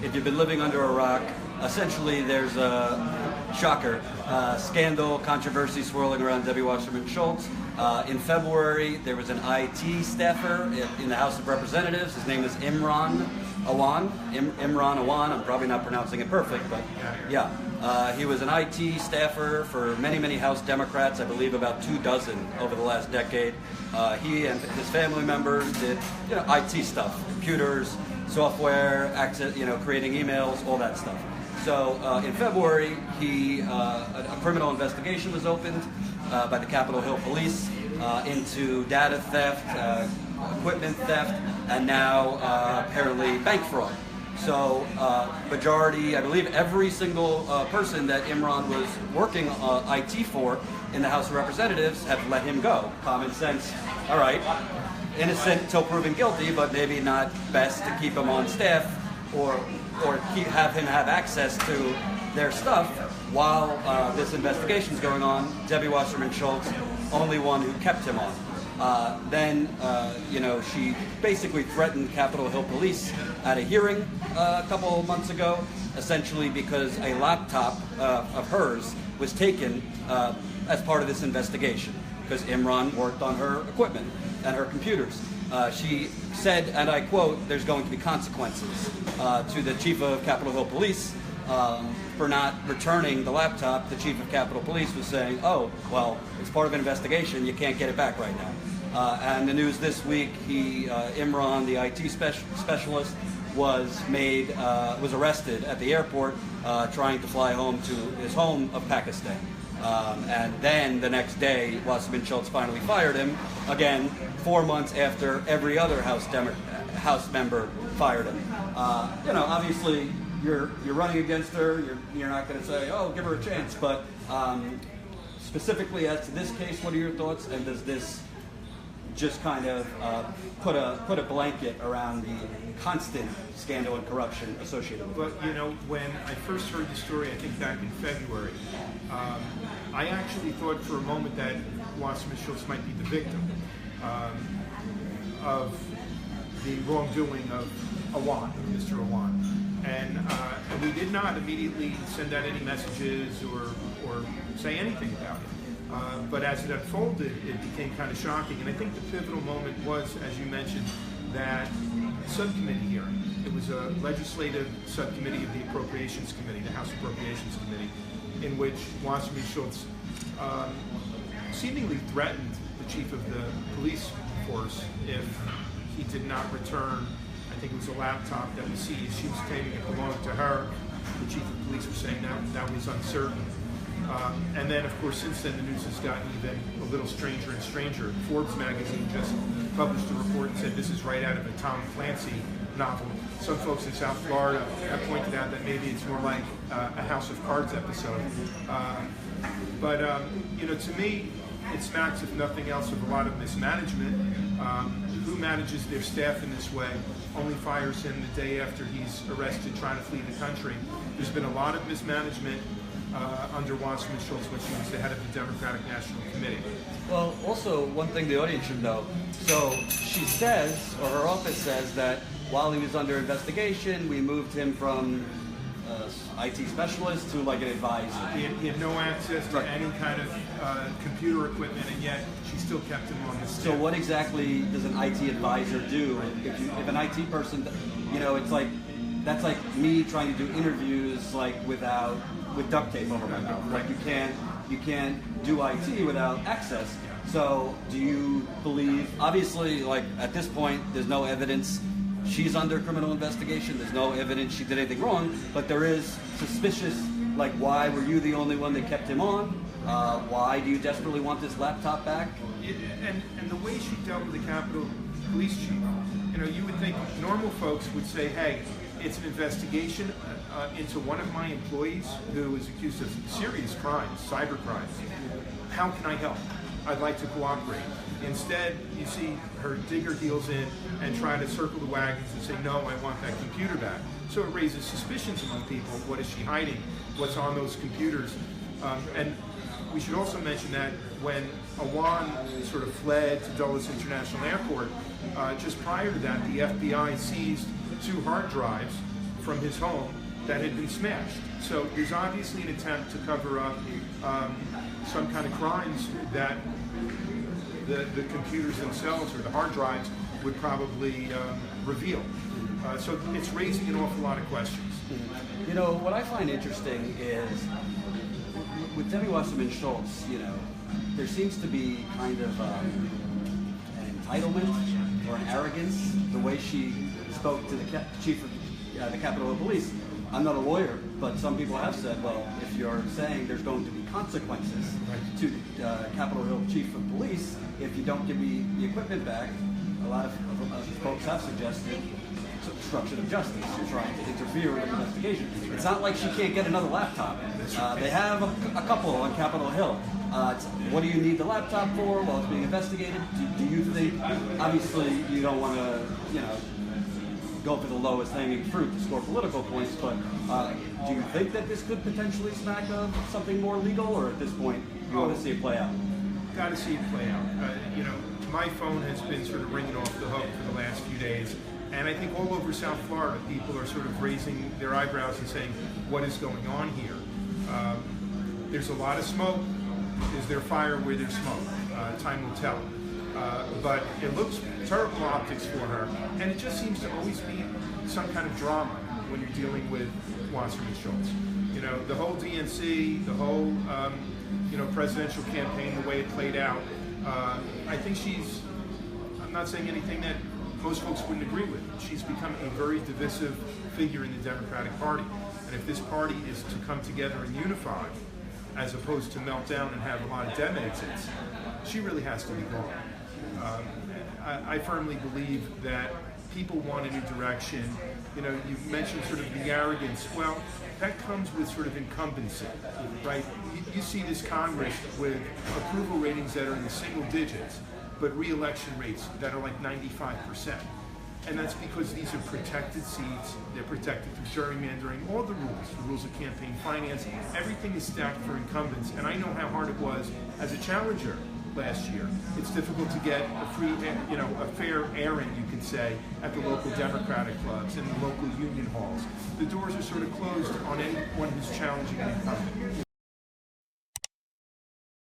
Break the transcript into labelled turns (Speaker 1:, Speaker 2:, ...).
Speaker 1: if you've been living under a rock, essentially there's a shocker, scandal, controversy swirling around Debbie Wasserman Schultz. In February, there was an IT staffer in the House of Representatives. His name is Imran Awan. Imran Awan. I'm probably not pronouncing it perfect, but yeah. He was an IT staffer for many, many House Democrats, I believe about 24 over the last decade. He and his family members did, IT stuff, computers, software, access, creating emails, all that stuff. So in February, a criminal investigation was opened by the Capitol Hill Police into data theft, equipment theft, and now apparently bank fraud. So majority, I believe every single person that Imran was working IT for in the House of Representatives have let him go. Common sense, all right, innocent until proven guilty, but maybe not best to keep him on staff or have him have access to their stuff while this investigation is going on. Debbie Wasserman Schultz, only one who kept him on. Then she basically threatened Capitol Hill Police at a hearing a couple of months ago, essentially because a laptop of hers was taken as part of this investigation, because Imran worked on her equipment and her computers. She said, and I quote, "There's going to be consequences," to the chief of Capitol Hill Police for not returning the laptop. The chief of Capitol Police was saying, "Oh, well, it's part of an investigation. You can't get it back right now." And the news this week, Imran, the IT specialist, was arrested at the airport trying to fly home to his home of Pakistan. And then the next day, Wasserman Schultz finally fired him, again, 4 months after every other House member fired him. Obviously, you're running against her. You're not going to say, "Oh, give her a chance." But specifically as to this case, what are your thoughts? And does this just kind of put a blanket around the constant scandal and corruption associated with it?
Speaker 2: But when I first heard the story, I think back in February, I actually thought for a moment that Wasserman Schultz might be the victim of the wrongdoing of Mr. Awan. And we did not immediately send out any messages or say anything about it. But as it unfolded, it became kind of shocking. And I think the pivotal moment was, as you mentioned, that subcommittee hearing. It was a legislative subcommittee of the Appropriations Committee, the House Appropriations Committee, in which Wasserman Schultz seemingly threatened the chief of the police force if he did not return. I think it was a laptop that was seized. She was claiming it belonged to her. The chief of police was saying that was uncertain. And then, of course, since then, the news has gotten even a little stranger and stranger. Forbes magazine just published a report and said this is right out of a Tom Clancy novel. Some folks in South Florida have pointed out that maybe it's more like a House of Cards episode. But to me, it smacks, if nothing else, of a lot of mismanagement. Who manages their staff in this way only fires him the day after he's arrested trying to flee the country. There's been a lot of mismanagement under Wasserman Schultz when she was the head of the Democratic National Committee.
Speaker 1: Well, also, one thing the audience should know. So she says, or her office says, that while he was under investigation, we moved him from IT specialist to like an advisor.
Speaker 2: He had no access to any kind of computer equipment, and yet she still kept him on the staff.
Speaker 1: So what exactly does an IT advisor do? If an IT person, it's like, that's like me trying to do interviews with duct tape over my mouth. Like you can't do IT without access. So do you believe, obviously, at this point, there's no evidence she's under criminal investigation, there's no evidence she did anything wrong, but there is suspicious, why were you the only one that kept him on? Why do you desperately want this laptop back?
Speaker 2: And the way she dealt with the Capitol Police chief, you would think normal folks would say, hey, it's an investigation into one of my employees who is accused of serious crimes, cyber crimes. How can I help? I'd like to cooperate. Instead, you see her dig her heels in and try to circle the wagons and say, no, I want that computer back. So it raises suspicions among people. What is she hiding? What's on those computers? And we should also mention that when Awan sort of fled to Dulles International Airport, just prior to that, the FBI seized 2 hard drives from his home that had been smashed. So there's obviously an attempt to cover up some kind of crimes that the computers themselves or the hard drives would probably reveal. So it's raising an awful lot of questions.
Speaker 1: You know, what I find interesting is with Debbie Wasserman Schultz, you know, there seems to be kind of an entitlement or an arrogance the way she spoke to the chief of the Capitol Hill Police. I'm not a lawyer, but some people have said, well, if you're saying there's going to be consequences to the Capitol Hill Chief of Police if you don't give me the equipment back, a lot of folks have suggested obstruction of justice. You're trying to interfere with an investigation. It's not like she can't get another laptop. They have a couple on Capitol Hill. What do you need the laptop for while it's being investigated? Do you think, obviously you don't want to, you know, go for the lowest hanging fruit to score political points, but do you think that this could potentially smack of something more legal, or at this point you want to see it play out?
Speaker 2: Got to see it play out. You know, my phone has been sort of ringing off the hook for the last few days, and I think all over South Florida people are sort of raising their eyebrows and saying, what is going on here? There's a lot of smoke. Is there fire where there's smoke? Time will tell. But it looks terrible optics for her, and it just seems to always be some kind of drama when you're dealing with Wasserman Schultz. You know, the whole DNC, the whole presidential campaign, the way it played out. I think I'm not saying anything that most folks wouldn't agree with. She's become a very divisive figure in the Democratic Party, and if this party is to come together and unify, as opposed to melt down and have a lot of dead exits, she really has to be gone. I firmly believe that people want a new direction. You know, you mentioned sort of the arrogance. Well, that comes with sort of incumbency, right? You see this Congress with approval ratings that are in the single digits, but re-election rates that are like 95%. And that's because these are protected seats, they're protected through gerrymandering, all the rules of campaign finance, everything is stacked for incumbents. And I know how hard it was as a challenger last year. It's difficult to get a fair airing, you could say, at the local Democratic clubs and the local union halls. The doors are sort of closed on anyone who's challenging an incumbent.